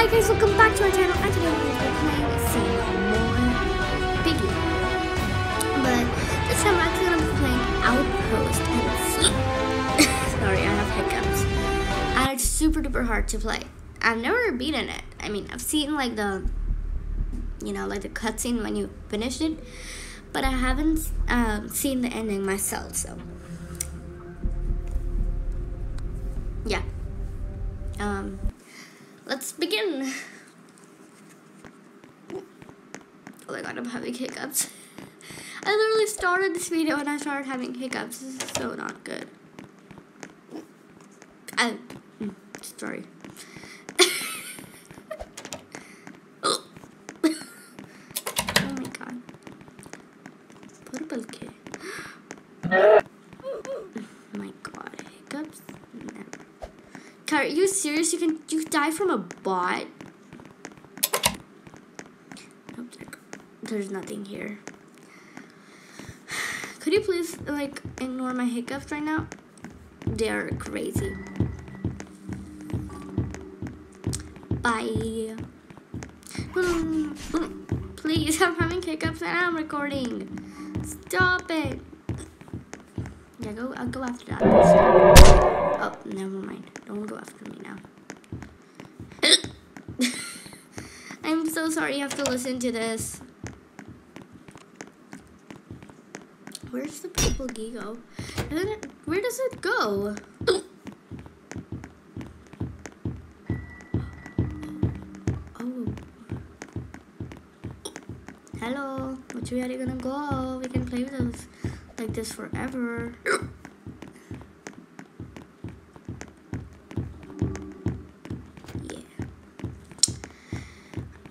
Hi guys, welcome back to our channel, and today we're going to be playing some more Piggy. But this time we're actually going to be playing Outpost, and sorry, I have hiccups. And it's super duper hard to play. I've never beaten it. I mean, I've seen like the, like the cutscene when you finish it, but I haven't seen the ending myself, so yeah. Let's begin. Oh my god, I'm having hiccups. I literally started this video and I started having hiccups. This is so not good. Sorry. Oh my god. Purple kid. Oh my god, hiccups? Never. Are you serious? You die from a bot? Nope, there's nothing here. Could you please like ignore my hiccups right now? They're crazy. Bye. Please, I'm having hiccups and I'm recording. Stop it. Yeah, I'll go after that. Oh, never mind. Don't go after me now. I'm so sorry you have to listen to this. Where's the purple key go? Where does it go? Oh. Hello. Which way are you gonna go? We can play with those like this forever.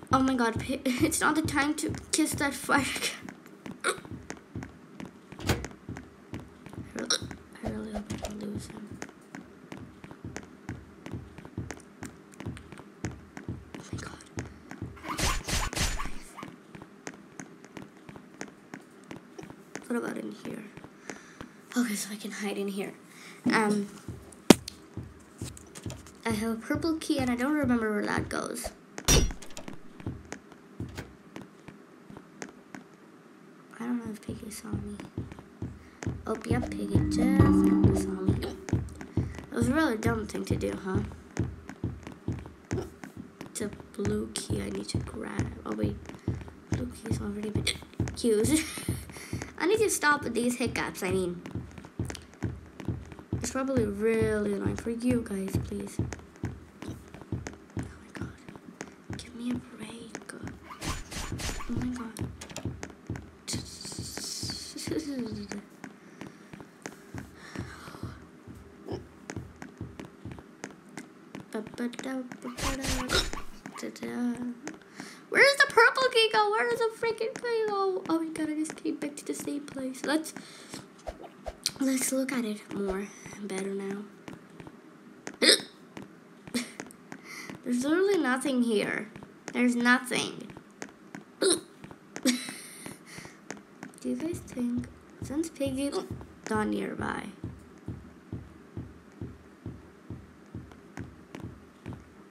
Oh my god, it's not the time to kiss that fire. I really hope I don't lose him. Oh my god. What about in here? Okay, so I can hide in here. I have a purple key and I don't remember where that goes. I don't know if Piggy saw me. Oh, yeah, Piggy definitely saw me. It was a really dumb thing to do, huh? It's a blue key I need to grab. Oh, wait. Blue key's already been used. I need to stop with these hiccups. I mean, it's probably really annoying for you guys, please. Oh, my God. Give me a break. Oh, my God. Where's the purple key go? Where does the freaking key go? Oh my god, I just came back to the same place. Let's look at it more better now. There's literally nothing here. There's nothing. Do you guys think since Piggy's not nearby?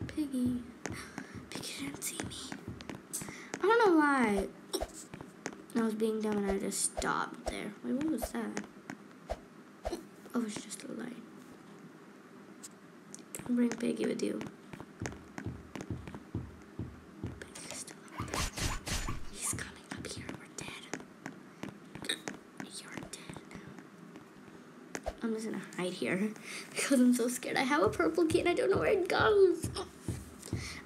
Piggy didn't see me. I don't know why. I was being dumb and I just stopped there. Wait, what was that? Oh, it's just a light. Don't bring Piggy with you. Piggy's still up there. He's coming up here. We're dead. You're dead now. I'm just gonna hide here because I'm so scared. I have a purple key and I don't know where it goes.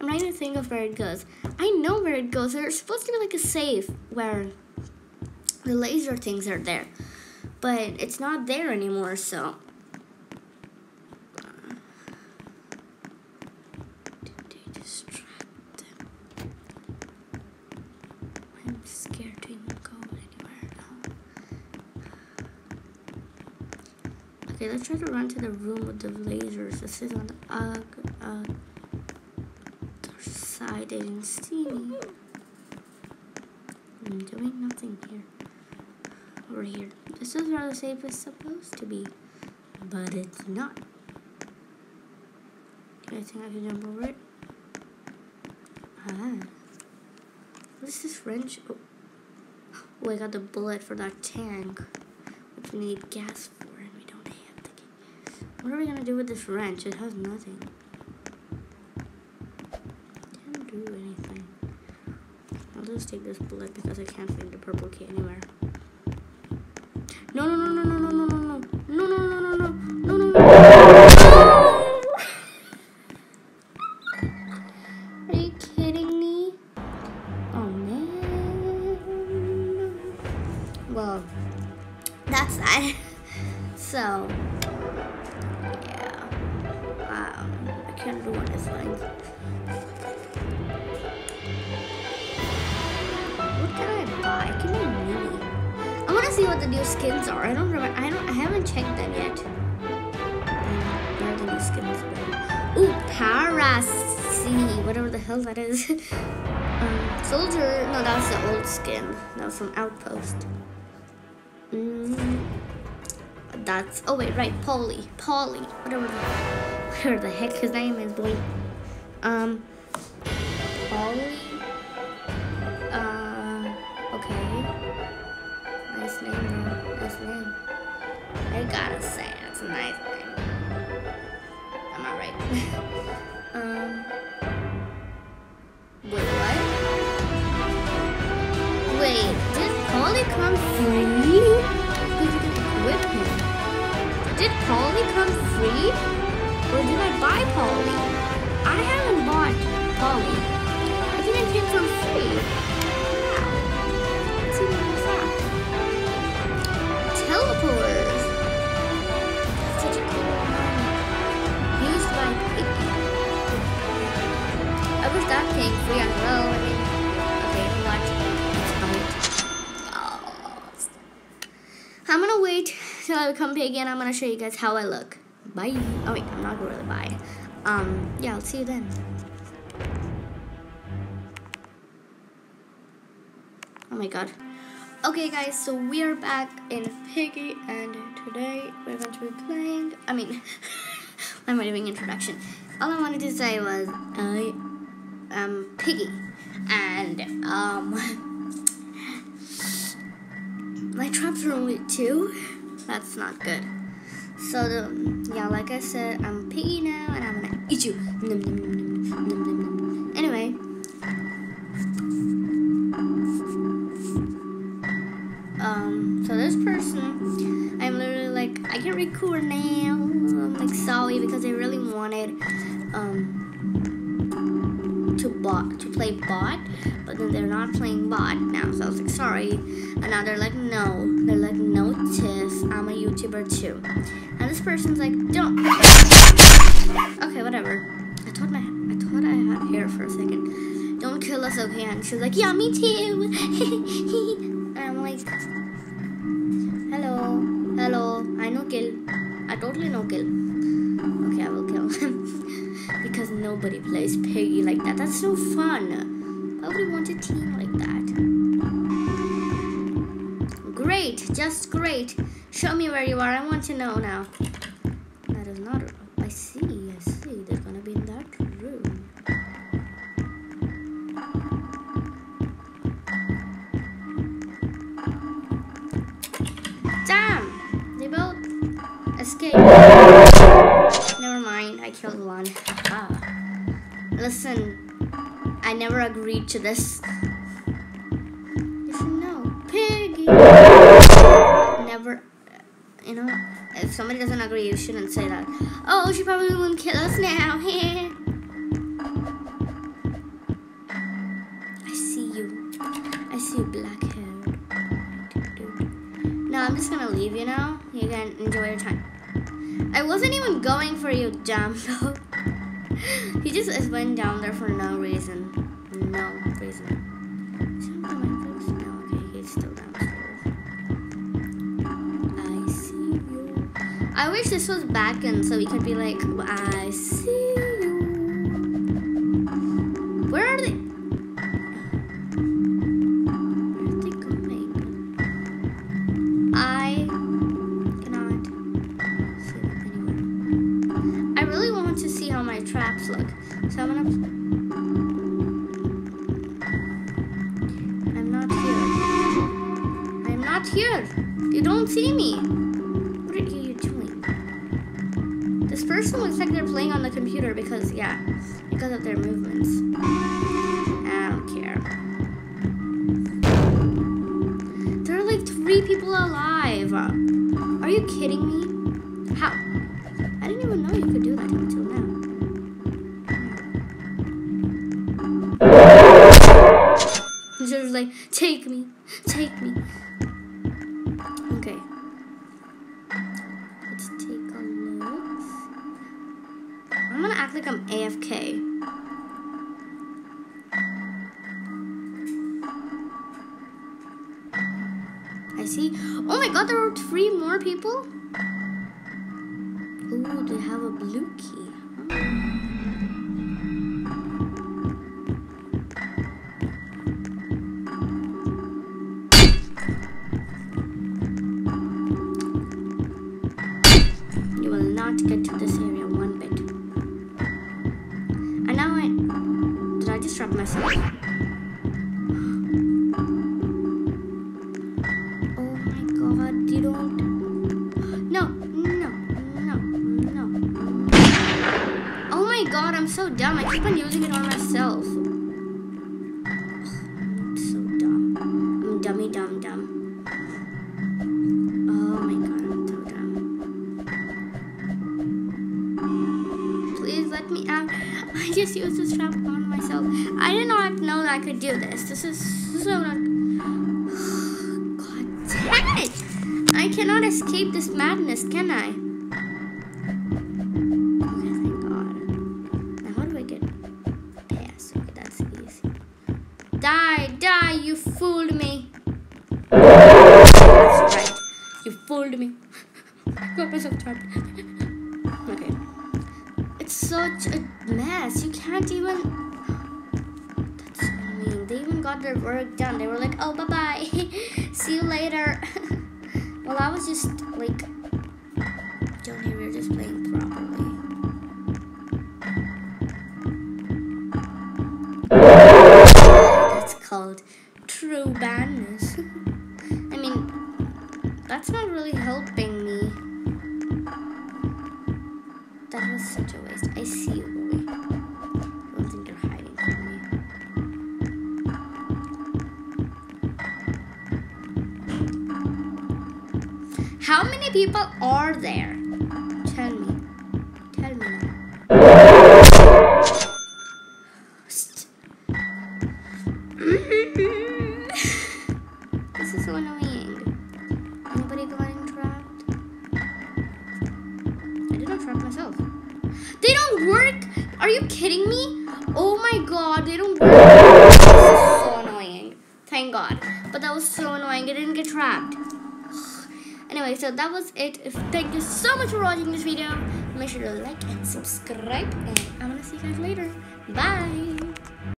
I'm trying to think of where it goes. I know where it goes. There's supposed to be like a safe where the laser things are there. But it's not there anymore, so. Did they distract them? I'm scared to even go anywhere now. Okay, let's try to run to the room with the lasers. This is on the side. They didn't see me. I'm doing nothing here. Over here. This is where the safe is supposed to be. But it's not. Do I think I can jump over it? Ah. What is this wrench? Oh, I got the bullet for that tank, which we need gas for, and we don't have the gas. What are we gonna do with this wrench? It has nothing. Can't do anything. I'll just take this bullet because I can't find the purple key anywhere. No, no, no, no, no, no, no, no, no, no, no, no, no, no, no, no, no. Are you kidding me? Oh man. Well, that's that. So, yeah. I can't do anything. What can I buy? Can I mini? I want to see what the new skins are. I don't remember. I haven't checked them yet. Where are the new skins? Ooh, Parasi, whatever the hell that is. Soldier. No, that's the old skin. That was from Outpost. That's. Oh wait, right. Polly. Whatever the heck his name is, boy. Polly. Okay. Nice name, bro. Nice name. I gotta say, it's a nice name. Am I right? Wait, what? Wait, did Polly come free? Because you can equip him. Did Polly come free? Or did I buy Polly? I haven't bought Polly. I think it came from free. Wow. Let's see what it's at. Teleporters. That's such a cool one. Used by piggy. I wish that came free as well. I mean, okay, watch. I'm gonna wait till I become piggy and I'm gonna show you guys how I look. Bye. Oh wait, I'm not gonna really bye. Yeah, I'll see you then. Oh my god. Okay guys, so we are back in Piggy and today we're going to be playing, I'm not doing introduction. All I wanted to say was I am Piggy and my traps are only 2. That's not good. So yeah, like I said, I'm Piggy now and I'm gonna eat you. Anyway. So this person, I'm literally like, I can record now. I'm like sorry because I really wanted to play bot, but then they're not playing bot now. So I was like sorry, and now they're like no, Tiff, I'm a YouTuber too. And this person's like don't. Okay, whatever. I thought I had hair for a second. Don't kill us, okay? And she was like yeah, me too. And I'm like. Hello, I no kill. I totally no kill. Okay, I will kill him. Because nobody plays Piggy like that. That's so fun. Why would you want a team like that? Great, just great. Show me where you are. I want to know now. That is not. I see. They're gonna be in that room. Damn! They both escaped. Never mind, I killed one. Listen, I never agreed to this. You should know. Piggy! Never, if somebody doesn't agree, you shouldn't say that. Oh, she probably won't kill us now. I see you, black-haired. No, I'm just gonna leave you now. You can enjoy your time. I wasn't even going for you, Jumbo. He just went down there for no reason. No reason. No, okay, he's still downstairs. I see you. I wish this was back in so we could be like, I see you. Where are they? Traps look. So I'm gonna here. You don't see me. What are you doing? This person looks like they're playing on the computer because, yeah, because of their movements. I don't care. There are like 3 people alive. Are you kidding me? How? I didn't even know you could do that until now. He's just like, take me, take me. Okay. Let's take a look. I'm gonna act like I'm AFK. I see. Oh my god, there are 3 more people? Ooh, they have a blue key. You will not get to this area one bit. And now did I just trap myself? Oh my god, you don't. No. Oh my god, I'm so dumb. I keep on using it on myself. I'm so dumb. I'm dummy dumb. Oh my god, I'm so dumb. Please let me out. I just used this trap on myself. I did not know that I could do this. This is so not. God damn it! I cannot escape this madness, can I? Okay, thank God. Now how do I get past? Okay, that's easy. Die, you fooled me. That's right. You fooled me. I got myself trapped. Okay. It's such a mess. You can't even. That's so mean. They even got their work done. They were like, oh, bye-bye. See you later. Well, I was just like, Johnny, we were just playing properly. That's called true badness. I mean, that's not really helping me. That was such a waste. I see you, Lily. I don't think you're hiding from me. How many people are there? Tell me. Tell me now. This is so annoying. Anybody getting trapped? I did not trap myself. They don't work? Are you kidding me? Oh my god, they don't work. This is so annoying. Thank God. But that was so annoying. I didn't get trapped. Anyway, so that was it. Thank you so much for watching this video. Make sure to like and subscribe. And I'm going to see you guys later. Bye.